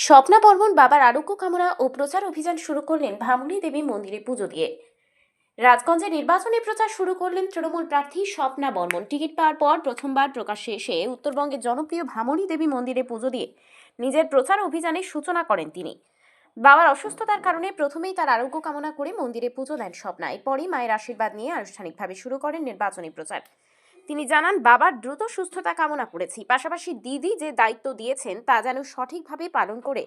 স্বপ্না বর্মন বাবার আরোগ্য কামনা ও প্রচার অভিযান শুরু করলেন ভামুড়ি দেবী মন্দিরে পুজো দিয়ে। রাজগঞ্জে নির্বাচনী প্রচার শুরু করলেন তৃণমূল প্রার্থী স্বপ্না বর্মন। টিকিট পাওয়ার পর প্রথমবার প্রকাশ্যে এসে উত্তরবঙ্গের জনপ্রিয় ভামুড়ি দেবী মন্দিরে পুজো দিয়ে নিজের প্রচার অভিযানের সূচনা করেন তিনি। বাবার অসুস্থতার কারণে প্রথমেই তার আরোগ্য কামনা করে মন্দিরে পুজো দেন স্বপ্না। এরপরই মায়ের আশীর্বাদ নিয়ে আনুষ্ঠানিকভাবে শুরু করেন নির্বাচনী প্রচার। তিনি জানান, বাবার দ্রুত সুস্থতা কামনা করেছি, পাশাপাশি দিদি যে দায়িত্ব দিয়েছেন তা যেন সঠিকভাবে পালন করে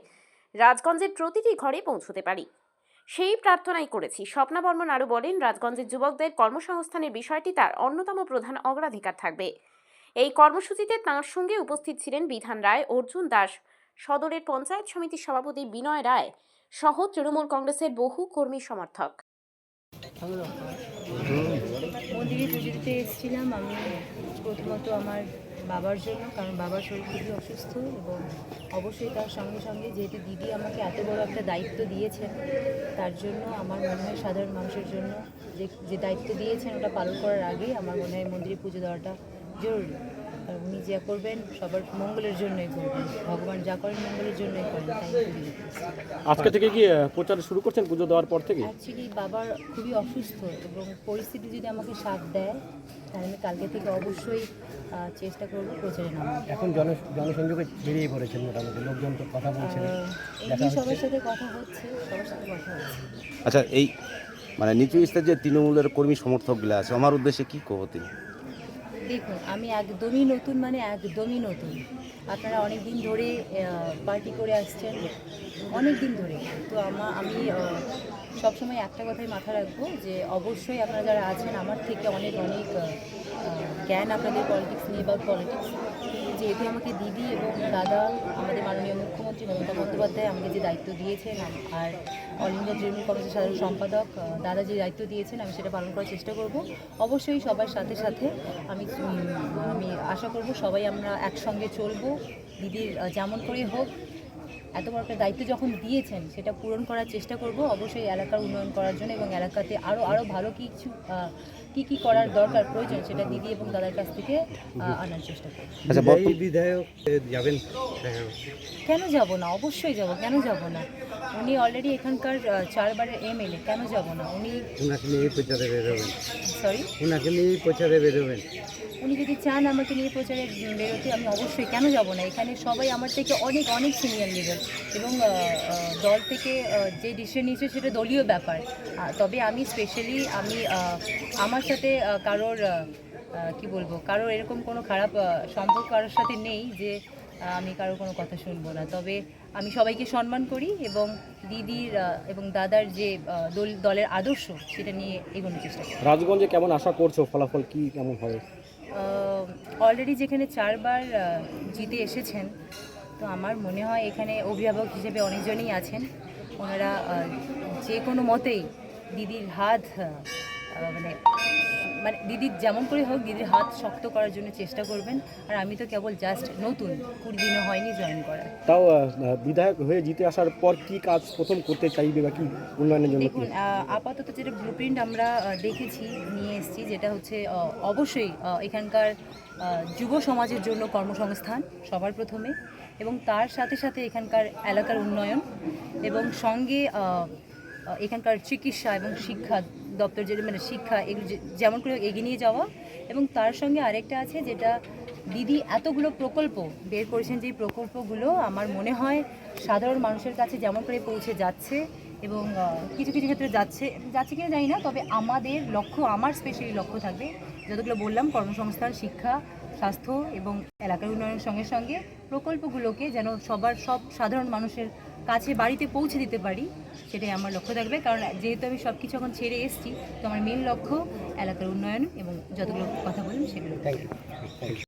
রাজগঞ্জের প্রতিটি ঘরে পৌঁছতে পারি, সেই প্রার্থনাই করেছি। স্বপ্না বর্মন আরও বলেন, রাজগঞ্জের যুবকদের কর্মসংস্থানের বিষয়টি তার অন্যতম প্রধান অগ্রাধিকার থাকবে। এই কর্মসূচিতে তাঁর সঙ্গে উপস্থিত ছিলেন বিধান রায়, অর্জুন দাস, সদরের পঞ্চায়েত সমিতির সভাপতি বিনয় রায় সহ তৃণমূল কংগ্রেসের বহু কর্মী সমর্থক। মন্দিরে পুজো দিতে এসেছিলাম আমি প্রথমত আমার বাবার জন্য, কারণ বাবার শরীর খুবই অসুস্থ এবং অবশ্যই তার সঙ্গে সঙ্গে যেহেতু দিদি আমাকে এত বড় একটা দায়িত্ব দিয়েছেন, তার জন্য আমার মনে হয় সাধারণ মানুষের জন্য যে দায়িত্ব দিয়েছেন ওটা পালন করার আগে আমার মনে হয় মন্দিরে পুজো দেওয়াটা জরুরি। কারণ উনি যা করবেন সবার মঙ্গলের জন্যই করবেন, ভগবান যা করেন মঙ্গলের জন্যই করেন, তাই পুজো দিতে। আজকে থেকে কি প্রচার শুরু করছেন পুজো দেওয়ার পর থেকে? অ্যাকচুয়ালি বাবার খুবই অসুস্থ এবং পরিস্থিতি যদি আমাকে সাথ দেয় তাহলে আমি কালকে থেকে অবশ্যই চেষ্টা করবো প্রচারে নামার। এখন জনসংযোগে বেরিয়ে পড়েছেন, মোটামুটি লোকজন তো কথা বলছেন, এমনি সবার সাথে কথা হচ্ছে। আচ্ছা, এই মানে নিচু স্তরে যে তৃণমূলের কর্মী সমর্থকগুলো আছে, আমার উদ্দেশ্যে কি কবতি? দেখুন, আমি একদমই নতুন, মানে একদমই নতুন। আপনারা অনেক দিন ধরে পার্টি করে আসছেন, অনেক দিন ধরে। তো আমি সবসময় একটা কথাই মাথা রাখবো যে অবশ্যই আপনারা যারা আছেন আমার থেকে অনেক অনেক জ্ঞান আপনাদের পলিটিক্স নিয়ে বা পলিটিক্স, যেহেতু আমাকে দিদি এবং দাদা, আমাদের মাননীয় মুখ্যমন্ত্রী মমতা বন্দ্যোপাধ্যায় আমাকে যে দায়িত্ব দিয়েছেন, আর অল ইন্ডিয়া তৃণমূল কংগ্রেসের সাধারণ সম্পাদক দাদা যে দায়িত্ব দিয়েছেন, আমি সেটা পালন করার চেষ্টা করব। অবশ্যই সবার সাথে সাথে আমি আশা করব সবাই আমরা একসঙ্গে চলবো। দিদির যেমন করে হোক এত বড় একটা দায়িত্ব যখন দিয়েছেন সেটা পূরণ করার চেষ্টা করব, অবশ্যই এলাকার উন্নয়ন করার জন্য এবং এলাকাতে আরও ভালো কিছু কী করার দরকার প্রয়োজন সেটা দিদি এবং দাদার কাছ থেকে আনার চেষ্টা করব। আচ্ছা, বিধায়ক যাবেন? কেন যাব না, অবশ্যই যাব, কেন যাব না। উনি অলরেডি এখানকার 4 বারের এমএলএ, কেন যাব না। ওনাকে নিয়ে প্রচারে বেরোবেন? সরি, ওনাকে নিয়ে প্রচারে বেরোবেন? উনি যদি চান আমাকে নিয়ে প্রচারে বেরোতে, আমি অবশ্যই কেন যাব না। এখানে সবাই আমার থেকে অনেক অনেক সিনিয়র লিডার এবং দল থেকে যে ডিসিশন নিয়েছে সেটা দলীয় ব্যাপার। তবে আমি স্পেশালি আমার সাথে কারোর কি বলবো, কারোর এরকম কোনো খারাপ সম্পর্ক কারোর সাথে নেই যে আমি কারোর কোনো কথা শুনবো না। তবে আমি সবাইকে সম্মান করি এবং দিদির এবং দাদার যে দলের আদর্শ সেটা নিয়ে এগোনোর চেষ্টা করি। রাজগঞ্জে কেমন আশা করছো, ফলাফল কি কেমন হবে? অলরেডি যেখানে 4 বার জিতে এসেছেন, তো আমার মনে হয় এখানে অভিভাবক হিসেবে অনেকজনই আছেন। ওনারা যে কোনো মতেই দিদির হাত মানে দিদির যেমন করে হোক দিদির হাত শক্ত করার জন্য চেষ্টা করবেন। আর আমি তো কেবল জাস্ট নতুন, 20 দিনও হয়নি জয়েন করা। তাও বিধায়ক হয়ে জিতে আসার পর কি কাজ প্রথম করতে চাইবে বা কি উন্নয়নের জন্য? দেখুন, আপাতত যেটা ব্লুপ্রিন্ট আমরা দেখেছি, নিয়ে এসেছি, যেটা হচ্ছে অবশ্যই এখানকার যুব সমাজের জন্য কর্মসংস্থান সবার প্রথমে, এবং তার সাথে সাথে এখানকার এলাকার উন্নয়ন এবং সঙ্গে এখানকার চিকিৎসা এবং শিক্ষা দপ্তর, যে মানে শিক্ষা, এগুলো যেমন করে এগিয়ে নিয়ে যাওয়া। এবং তার সঙ্গে আরেকটা আছে, যেটা দিদি এতগুলো প্রকল্প বের করেছেন, যে প্রকল্পগুলো আমার মনে হয় সাধারণ মানুষের কাছে যেমন করে পৌঁছে যাচ্ছে এবং কিছু কিছু ক্ষেত্রে যাচ্ছে কিনা জানি না, তবে আমাদের লক্ষ্য, আমার স্পেশালি লক্ষ্য থাকবে যতগুলো বললাম, কর্মসংস্থান, শিক্ষা, স্বাস্থ্য এবং এলাকার উন্নয়নের সঙ্গে সঙ্গে প্রকল্পগুলোকে যেন সব সাধারণ মানুষের কাছে বাড়িতে পৌঁছে দিতে পারি, সেটাই আমার লক্ষ্য থাকবে। কারণ যেহেতু আমি সব কিছু এখন ছেড়ে এসেছি, তো আমার মেন লক্ষ্য এলাকার উন্নয়ন এবং যতগুলো কথা বললাম সেগুলো।